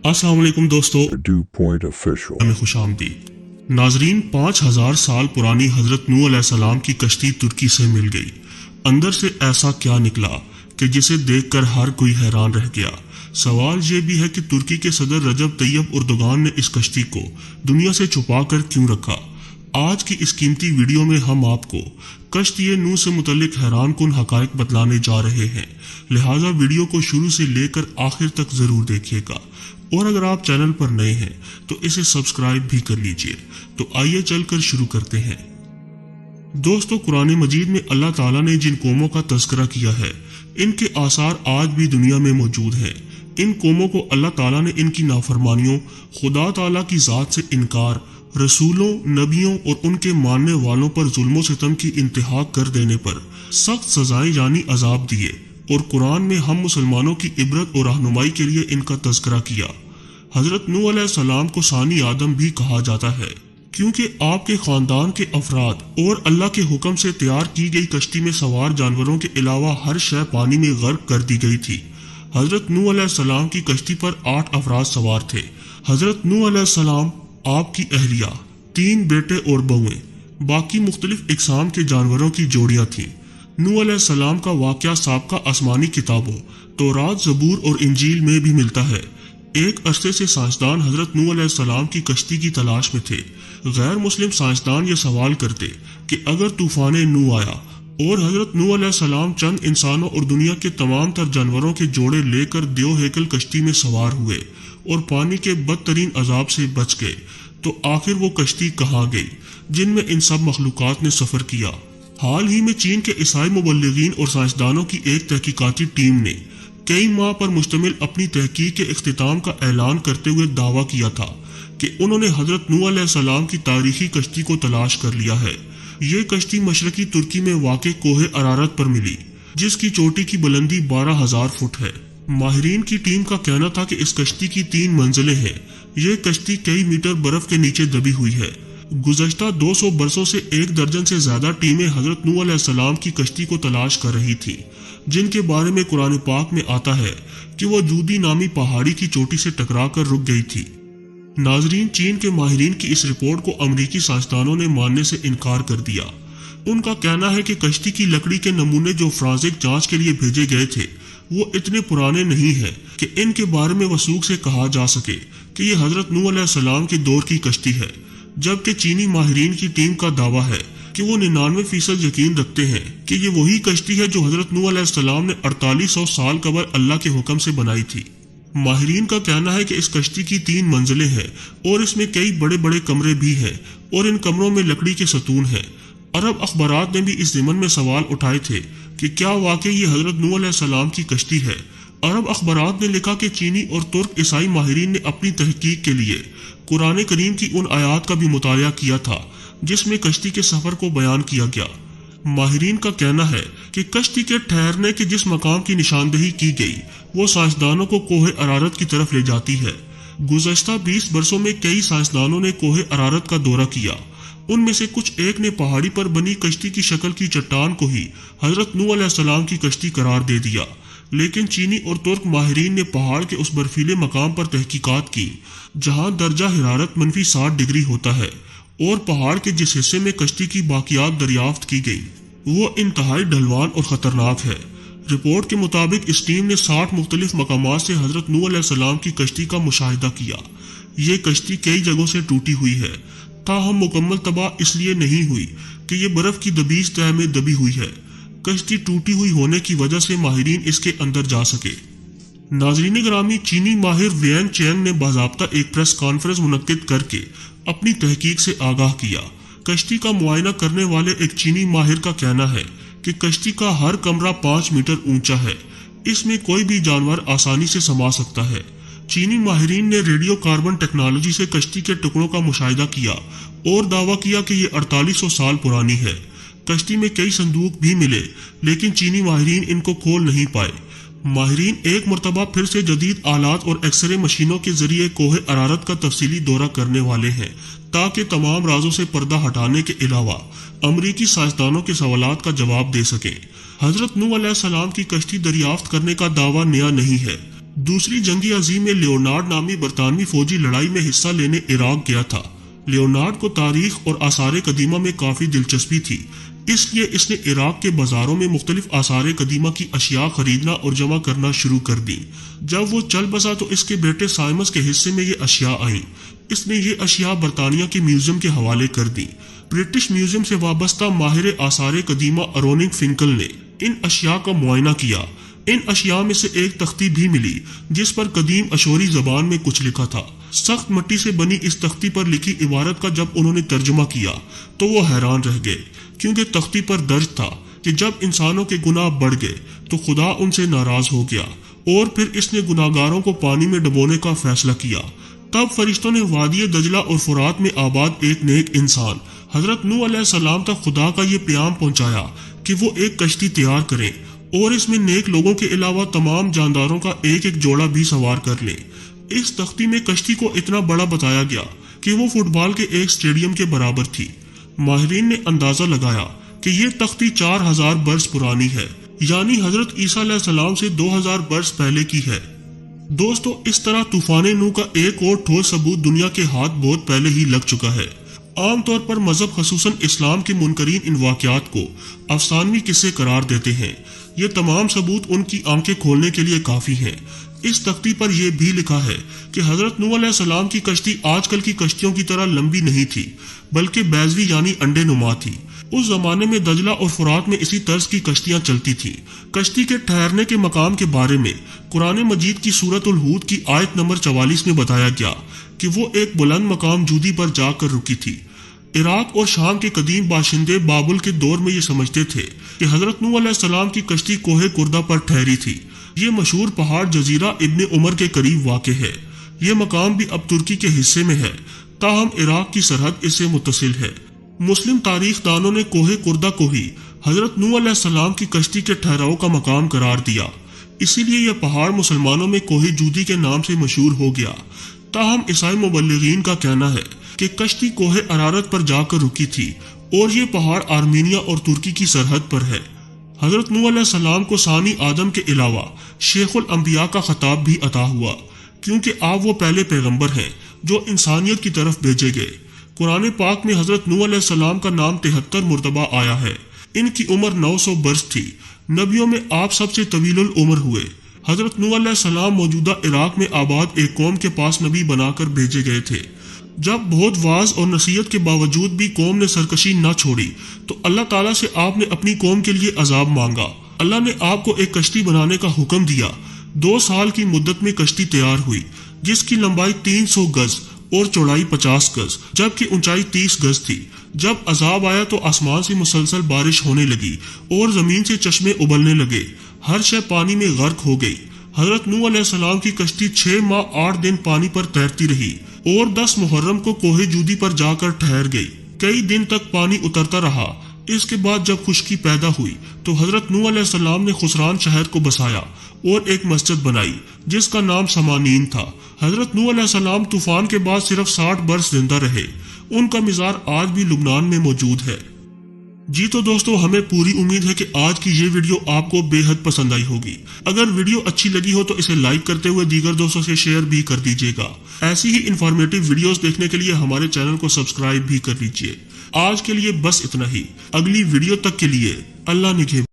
अस्सलाम वालेकुम दोस्तों, Dew Point Official. में खुश आमदीद। नाजरीन, 5000 साल पुरानी हजरत नूह अलैहिस्सलाम की कश्ती तुर्की से मिल गई। अंदर से ऐसा क्या निकला कि जिसे देखकर हर कोई हैरान रह गया। सवाल ये भी है कि तुर्की के सदर रजब तैयब उर्दुगान ने इस कश्ती को दुनिया से छुपा कर क्यों रखा। आज की इस कीमती वीडियो में हम आपको कश्ती नूह से मुतल्लिक हैरान कुन हकायक बतलाने जा रहे हैं, लिहाजा वीडियो को शुरू से लेकर आखिर तक जरूर देखिएगा। और अगर आप चैनल पर नए हैं तो इसे सब्सक्राइब भी कर लीजिए। तो आइए चलकर शुरू करते हैं। दोस्तों, कुरान मजीद में अल्लाह ताला ने जिन कौमों का तज़किरा किया है, इनके आसार आज भी दुनिया में मौजूद हैं। इन कौमों को अल्लाह ताला ने इनकी नाफरमानियों, खुदा ताला की ज़ात से इनकार, रसूलों, नबियों और उनके मानने वालों पर जुल्म सितम की इंतहा कर देने पर सख्त सजाएं यानी अजाब दिए। और कुरान में हम मुसलमानों की इबरत और रहनुमाई के लिए इनका तज़किरा किया। हजरत नूह अलैहिस्सलाम को सानी आदम भी कहा जाता है, क्योंकि आपके खानदान के अफराद और अल्लाह के हुक्म से तैयार की गई कश्ती में सवार जानवरों के अलावा हर शय पानी में गर्क कर दी गई थी। हजरत नूह अलैहिस्सलाम की कश्ती पर 8 अफराद सवार थे। हजरत नूह अलैहिस्सलाम, आपकी अहलिया, 3 बेटे और बहुएं, बाकी मुख्तलिफ इकसाम के जानवरों की जोड़ियां थीं। नूह अलैहिस्सलाम का वाक़या साबका आसमानी किताबों तौरात, ज़बूर और इंजील में भी मिलता है। एक अरसे से साइंसदान हजरत नूह अलैहिस्सलाम की कश्ती की तलाश में थे। गैर मुस्लिम साइंसदान ये सवाल करते कि अगर तूफान नूह आया और हजरत नूह अलैहिस्सलाम चंद इंसानों और दुनिया के तमाम तर जानवरों के जोड़े लेकर देव हेकल कश्ती में सवार हुए और पानी के बदतरीन अजाब से बच गए, तो आखिर वो कश्ती कहाँ गई जिनमें इन सब मखलूकात ने सफ़र किया। हाल ही में चीन के ईसाई मुबल्लिगीन और साइंसदानों की एक तहकीकाती टीम ने कई माह पर मुश्तमिल अपनी तहकीक के इख्तिताम का ऐलान करते हुए दावा किया था कि उन्होंने हजरत नूह अलैहिस्सलाम की तारीखी कश्ती को तलाश कर लिया है। ये कश्ती मशरकी तुर्की में वाक़े कोहे अरारत पर मिली, जिसकी चोटी की बुलंदी 12,000 फुट है। माहिरीन की टीम का कहना था कि इस कश्ती की 3 मंजिलें हैं। ये कश्ती कई मीटर बर्फ के नीचे दबी हुई है। गुज़श्ता 200 बरसों से 1 दर्जन से ज्यादा टीमें हजरत नूह अलैहिस्सलाम की कश्ती को तलाश कर रही थी, जिनके बारे में कुरान पाक में आता है कि वो जूदी नामी पहाड़ी की चोटी से टकरा कर रुक गई थी। नाजरीन, चीन के माहिरीन की इस रिपोर्ट को अमरीकी साइंसदानों ने मानने से इनकार कर दिया। उनका कहना है कि कश्ती की लकड़ी के नमूने जो फ्रांसिक जांच के लिए भेजे गए थे, वो इतने पुराने नहीं है कि इनके बारे में वसूख से कहा जा सके कि ये हजरत नूह अलैहिस्सलाम के दौर की कश्ती है। जबकि चीनी माहिरीन की टीम का दावा है कि वो 99% यकीन रखते हैं कि ये वही कश्ती है जो हजरत नूह अलैहिस्सलाम ने 4800 साल कबल अल्लाह के हुक्म से बनाई थी। माहिरीन का कहना है कि इस कश्ती की 3 मंजिलें हैं और इसमें कई बड़े बड़े कमरे भी हैं और इन कमरों में लकड़ी के सतून हैं। अरब अखबारात ने भी इस ज़िमन में सवाल उठाए थे कि क्या वाकई ये हजरत नूह अलैहिस्सलाम की कश्ती है। अरब अखबारात ने लिखा कि चीनी और तुर्क ईसाई माहिरीन ने अपनी तहकीक के लिए कुरान करीम की उन आयात का भी मुतालिया किया था जिसमें कश्ती के सफर को बयान किया गया। माहिरीन का कहना है कि कश्ती के ठहरने के जिस मकाम की निशानदेही की गई, वो साइंसदानों को कोहे अरारत की तरफ ले जाती है। गुज़श्ता 20 बरसों में कई साइंसदानों ने कोहे अरारत का दौरा किया। उनमें से कुछ एक ने पहाड़ी पर बनी कश्ती की शक्ल की चट्टान को ही हजरत नूह अलैहिस्सलाम की कश्ती करार दे दिया। लेकिन चीनी और तुर्क माहिरीन ने पहाड़ के उस बर्फीले मकाम पर तहकीकात की जहां दर्जा हिरारत -60 डिग्री होता है और पहाड़ के जिस हिस्से में कश्ती की बाकियात दरियाफ्त की गई वो इंतहाई ढलवान और ख़तरनाक है। रिपोर्ट के मुताबिक इस टीम ने 60 मुख्तलिफ मकामात से हजरत नूह अलैहिस्सलाम की कश्ती का मुशाहिदा किया। ये कश्ती कई जगहों से टूटी हुई है, ताहम मुकम्मल तबाह इसलिए नहीं हुई कि ये बर्फ की दबीज तह में दबी हुई है। कश्ती टूटी हुई होने की वजह से माहिरीन इसके अंदर जा सके। नाजरीन ग्रामी, चीनी माहिर वेंग चेंग ने बाज़ाब्ता एक प्रेस कॉन्फ्रेंस मुनक्किद करके अपनी तहकीक से आगाह किया। कश्ती का मुआयना करने वाले एक चीनी माहिर का कहना है कि कश्ती का हर कमरा 5 मीटर ऊंचा है। इसमें कोई भी जानवर आसानी से समा सकता है। चीनी माहिरीन ने रेडियो कार्बन टेक्नोलॉजी से कश्ती के टुकड़ों का मुशाहिदा किया और दावा किया कि ये 4800 साल पुरानी है। कश्ती में कई संदूक भी मिले, लेकिन चीनी माहिरीन इनको खोल नहीं पाए। माहिरीन एक मरतबा फिर से जदीद आलात और एक्सरे मशीनों के जरिए कोहे अरारत का तफसीली दौरा करने वाले हैं, ताकि तमाम राजों से पर्दा हटाने के अलावा अमरीकी साइंसदानों के सवालात का जवाब दे सके। हजरत नूह अलैहिस्सलाम की कश्ती दरियाफ्त करने का दावा नया नहीं है। दूसरी जंगी अजीम में लियोनार्ड नामी बरतानवी फौजी लड़ाई में हिस्सा लेने इराक गया था। लियोनार्ड को तारीख और आसार कदीमा में काफ़ी दिलचस्पी थी, इसलिए इसने इराक के बाज़ारों में मुख्तलिफ आसार कदीमा की अशिया खरीदना और जमा करना शुरू कर दी। जब वो चल बसा तो इसके बेटे साइमस के हिस्से में ये अशिया आई। इसने ये अशिया बरतानिया के म्यूजियम के हवाले कर दी। ब्रिटिश म्यूजियम से वाबस्ता माहिर आसार कदीमा अरोनिक फिंकल ने इन अशिया का मुआयना किया। इन अशिया में से एक तख्ती भी मिली जिस पर कदीम अशोरी जबान में कुछ लिखा था। सख्त मिट्टी से बनी इस तख्ती पर लिखी इबारत का जब उन्होंने तर्जुमा किया तो वो हैरान रह गए, क्योंकि तख्ती पर दर्ज था कि जब इंसानों के गुनाह बढ़ गए तो खुदा उनसे नाराज हो गया और फिर इसने गुनाहगारों को पानी में डुबोने का फैसला किया। तब फरिश्तों ने वादी दजला और फुरात में आबाद एक नेक इंसान हजरत नूह अलैहिस्सलाम तक खुदा का ये प्याम पहुंचाया कि वो एक कश्ती तैयार करें और इसमें नेक लोगों के अलावा तमाम जानदारों का एक एक जोड़ा भी सवार कर ले। इस तख्ती में कश्ती को इतना बड़ा बताया गया कि वो फुटबॉल के एक स्टेडियम के बराबर थी। माहिरीन ने अंदाजा लगाया कि ये तख्ती 4000 बरस पुरानी है, यानी हजरत ईसा अलैहिस्सलाम से 2000 बरस पहले की है। दोस्तों, इस तरह तूफान नूह का एक और ठोस सबूत दुनिया के हाथ बहुत पहले ही लग चुका है। आमतौर पर मजहब खसूसन इस्लाम के मुनकरीन इन वाकयात को अफसानवी किस्से करार देते हैं। ये तमाम सबूत उनकी आंखें खोलने के लिए काफ़ी हैं। इस तख्ती पर यह भी लिखा है कि हजरत नूह अलैहिस्सलाम की कश्ती आजकल की कश्तियों की तरह लंबी नहीं थी, बल्कि बैजवी यानी अंडे नुमा थी। उस जमाने में दजला और फुरात में इसी तर्ज की कश्तियां चलती थीं। कश्ती के ठहरने के मकाम के बारे में कुरान मजीद की सूरतुल हूद की आयत नंबर 44 में बताया गया कि वो एक बुलंद मकाम जूदी पर जाकर रुकी थी। इराक और शाम के कदीम बाशिंदे बाबुल के दौर में ये समझते थे कि हजरत नूह अलैहिस्सलाम की कश्ती कोहे कुर्दा पर ठहरी थी। ये मशहूर पहाड़ जजीरा इब्ने उमर के करीब वाक़ है। ये मकाम भी अब तुर्की के हिस्से में है, ताहम इराक की सरहद इससे मुत्तसिल है। मुस्लिम तारीख दानों ने कोहे कुर्दा को ही हजरत नूह अलैहिस्सलाम की कश्ती के ठहराव का मकाम करार दिया, इसीलिए यह पहाड़ मुसलमानों में कोहे जूदी के नाम से मशहूर हो गया। ताहम ईसाई मुबल्लिगीन का कहना है कि कश्ती कोहे अरारत पर जाकर रुकी थी और ये पहाड़ आर्मीनिया और तुर्की की सरहद पर है। हजरत नूह अलैहिस्सलाम को सानी आदम के अलावा शेखुल अंबिया का खिताब भी अता हुआ, क्योंकि आप वो पहले पैगंबर हैं जो इंसानियत की तरफ भेजे गए। कुरान पाक में हजरत नूह अलैहिस्सलाम का नाम 73 मुर्तबा आया है। इनकी उम्र 900 बरस थी। नबियों में आप सबसे तवीलुल उम्र हुए। हजरत नूह अलैहिस्सलाम मौजूदा इराक में आबाद एक कौम के पास नबी बनाकर भेजे गए थे। जब बहुत वाज और नसीहत के बावजूद भी कौम ने सरकशी न छोड़ी तो अल्लाह ताला से आपने अपनी कौम के लिए अजाब मांगा। अल्लाह ने आपको एक कश्ती बनाने का हुक्म दिया। 2 साल की मुद्दत में कश्ती तैयार हुई, जिसकी लंबाई 300 गज और चौड़ाई 50 गज जबकि ऊंचाई 30 गज थी। जब अजाब आया तो आसमान से मुसलसल बारिश होने लगी और जमीन से चश्मे उबलने लगे। हर शय पानी में गर्क हो गई। हजरत नूह अलैहिस्सलाम की कश्ती 6 माह 8 दिन पानी पर तैरती रही और 10 मुहर्रम को कोहे जूदी पर जाकर ठहर गई। कई दिन तक पानी उतरता रहा। इसके बाद जब खुश्की पैदा हुई तो हजरत नूह अलैहिस्सलाम ने खुसरान शहर को बसाया और एक मस्जिद बनाई जिसका नाम समानीन था। हजरत नूह अलैहिस्सलाम तूफान के बाद सिर्फ 60 बरस जिंदा रहे। उनका मज़ार आज भी लुबनान में मौजूद है। जी तो दोस्तों, हमें पूरी उम्मीद है कि आज की ये वीडियो आपको बेहद पसंद आई होगी। अगर वीडियो अच्छी लगी हो तो इसे लाइक करते हुए दीगर दोस्तों से शेयर भी कर दीजिएगा। ऐसी ही इंफॉर्मेटिव वीडियोस देखने के लिए हमारे चैनल को सब्सक्राइब भी कर लीजिए। आज के लिए बस इतना ही। अगली वीडियो तक के लिए अल्लाह निगहबान।